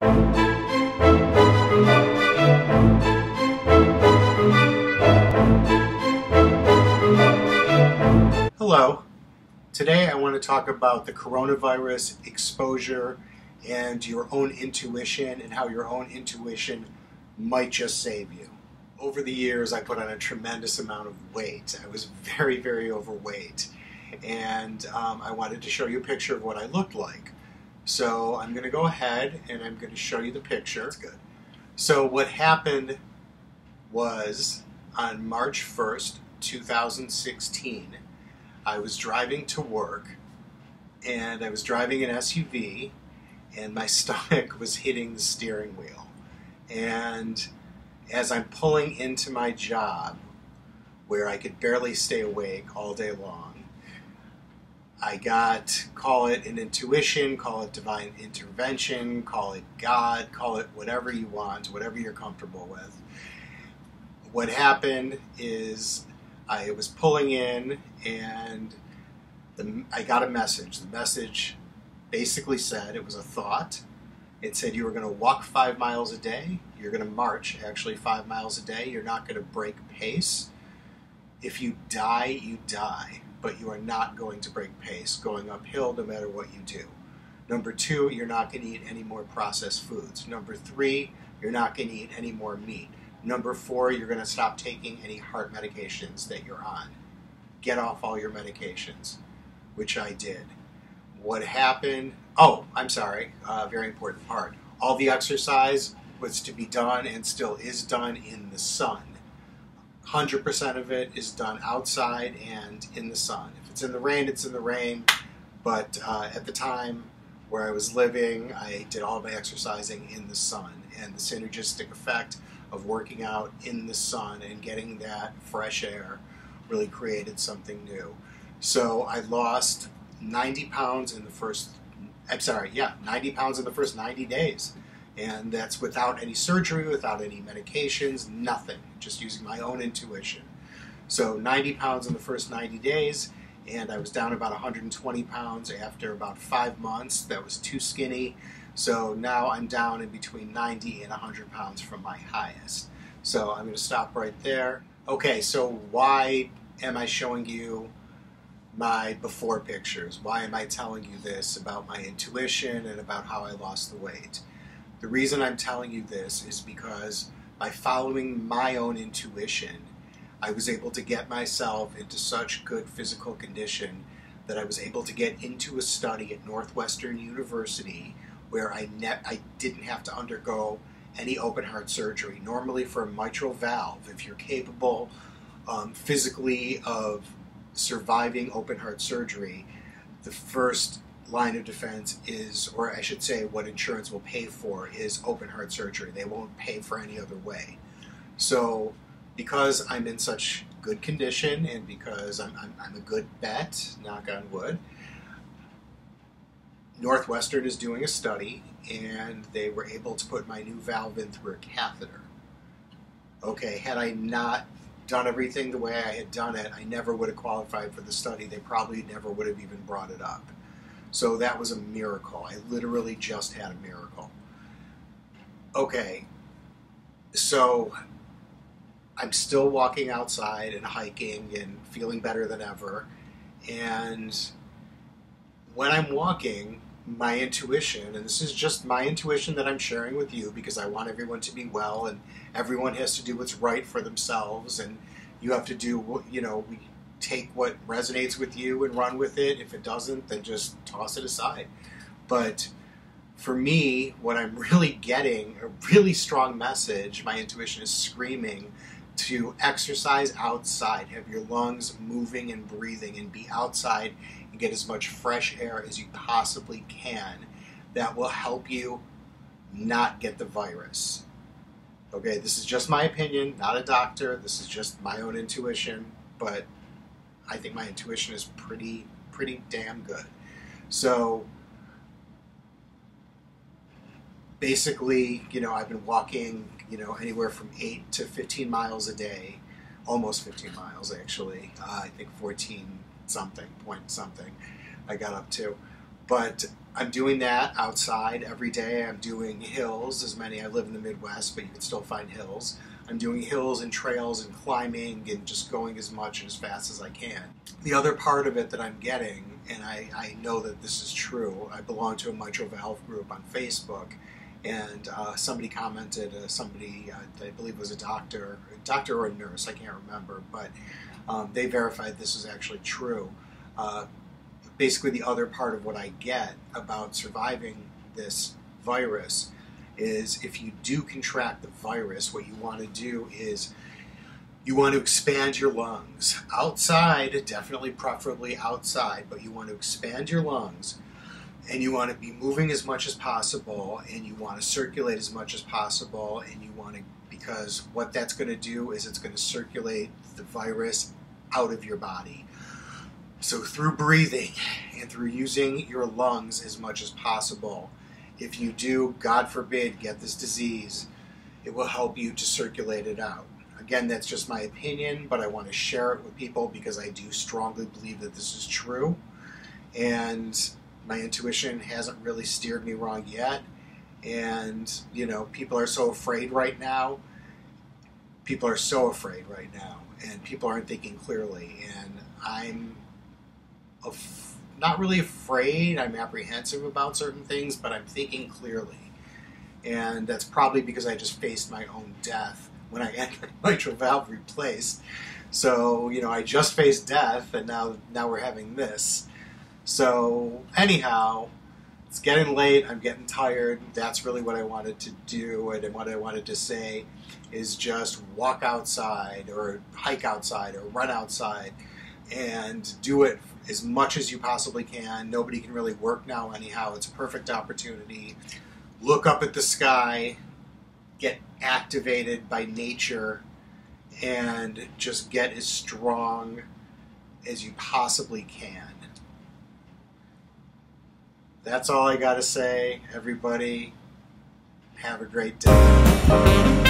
Hello. Today I want to talk about the coronavirus exposure and your own intuition and how your own intuition might just save you. Over the years I put on a tremendous amount of weight. I was very, very overweight, and I wanted to show you a picture of what I looked like. So I'm going to go ahead and I'm going to show you the picture. It's good. So what happened was on March 1st, 2016, I was driving to work, and I was driving an SUV, and my stomach was hitting the steering wheel. And as I'm pulling into my job, where I could barely stay awake all day long, I got, call it an intuition, call it divine intervention, call it God, call it whatever you want, whatever you're comfortable with. What happened is I was pulling in, and I got a message. The message basically said, it was a thought. It said you were going to walk 5 miles a day. You're going to march actually 5 miles a day. You're not going to break pace. If you die, you die. But you are not going to break pace going uphill no matter what you do. Number 2, you're not going to eat any more processed foods. Number 3, you're not going to eat any more meat. Number 4, you're going to stop taking any heart medications that you're on. Get off all your medications, which I did. What happened? Oh, I'm sorry, very important part. All the exercise was to be done and still is done in the sun. 100% of it is done outside and in the sun. If it's in the rain, it's in the rain. But at the time where I was living, I did all my exercising in the sun. And the synergistic effect of working out in the sun and getting that fresh air really created something new. So I lost 90 pounds in the first, 90 pounds in the first 90 days. And that's without any surgery, without any medications, nothing, just using my own intuition. So 90 pounds in the first 90 days, and I was down about 120 pounds after about 5 months. That was too skinny. So now I'm down in between 90 and 100 pounds from my highest. So I'm going to stop right there. Okay, so why am I showing you my before pictures? Why am I telling you this about my intuition and about how I lost the weight? The reason I'm telling you this is because by following my own intuition, I was able to get myself into such good physical condition that I was able to get into a study at Northwestern University where I didn't have to undergo any open heart surgery. Normally for a mitral valve, if you're capable physically of surviving open heart surgery, the first line of defense is, or I should say what insurance will pay for, is open heart surgery. They won't pay for any other way. So because I'm in such good condition and because I'm a good bet, knock on wood, Northwestern is doing a study, and they were able to put my new valve in through a catheter. Okay, had I not done everything the way I had done it, I never would have qualified for the study. They probably never would have even brought it up. So that was a miracle. I literally just had a miracle. Okay, so I'm still walking outside and hiking and feeling better than ever. And when I'm walking, my intuition, and this is just my intuition that I'm sharing with you because I want everyone to be well, and everyone has to do what's right for themselves, and you have to do what, we take what resonates with you and run with it. If it doesn't, then just toss it aside. But for me, what I'm really getting, a really strong message, my intuition is screaming to exercise outside, have your lungs moving and breathing, and be outside and get as much fresh air as you possibly can. That will help you not get the virus. Okay, this is just my opinion, not a doctor. This is just my own intuition, but I think my intuition is pretty damn good. So basically, I've been walking, anywhere from 8 to 15 miles a day, almost 15 miles actually. I think 14 something, point something I got up to. But I'm doing that outside every day. I'm doing hills, I live in the Midwest, but you can still find hills. I'm doing hills and trails and climbing and just going as much and as fast as I can. The other part of it that I'm getting, and I know that this is true, I belong to a mitral valve group on Facebook, and somebody commented, I believe was a doctor or a nurse, I can't remember, but they verified this is actually true. Basically, the other part of what I get about surviving this virus is if you do contract the virus, what you want to do is you want to expand your lungs. Outside, definitely preferably outside, but you want to expand your lungs and you want to be moving as much as possible and you want to circulate as much as possible and you want to, because what that's going to do is it's going to circulate the virus out of your body. So through breathing and through using your lungs as much as possible, if you do, God forbid, get this disease, it will help you to circulate it out. Again, that's just my opinion, but I want to share it with people because I do strongly believe that this is true. And my intuition hasn't really steered me wrong yet. And, you know, people are so afraid right now. People are so afraid right now. And people aren't thinking clearly. And I'm not really afraid, I'm apprehensive about certain things, but I'm thinking clearly. And that's probably because I just faced my own death when I had my mitral valve replaced. So, you know, I just faced death, and now we're having this. So, anyhow, it's getting late, I'm getting tired. That's really what I wanted to do, and what I wanted to say is just walk outside, or hike outside, or run outside, and do it as much as you possibly can. Nobody can really work now anyhow. It's a perfect opportunity. Look up at the sky, get activated by nature, and just get as strong as you possibly can. That's all I gotta say. Everybody, have a great day.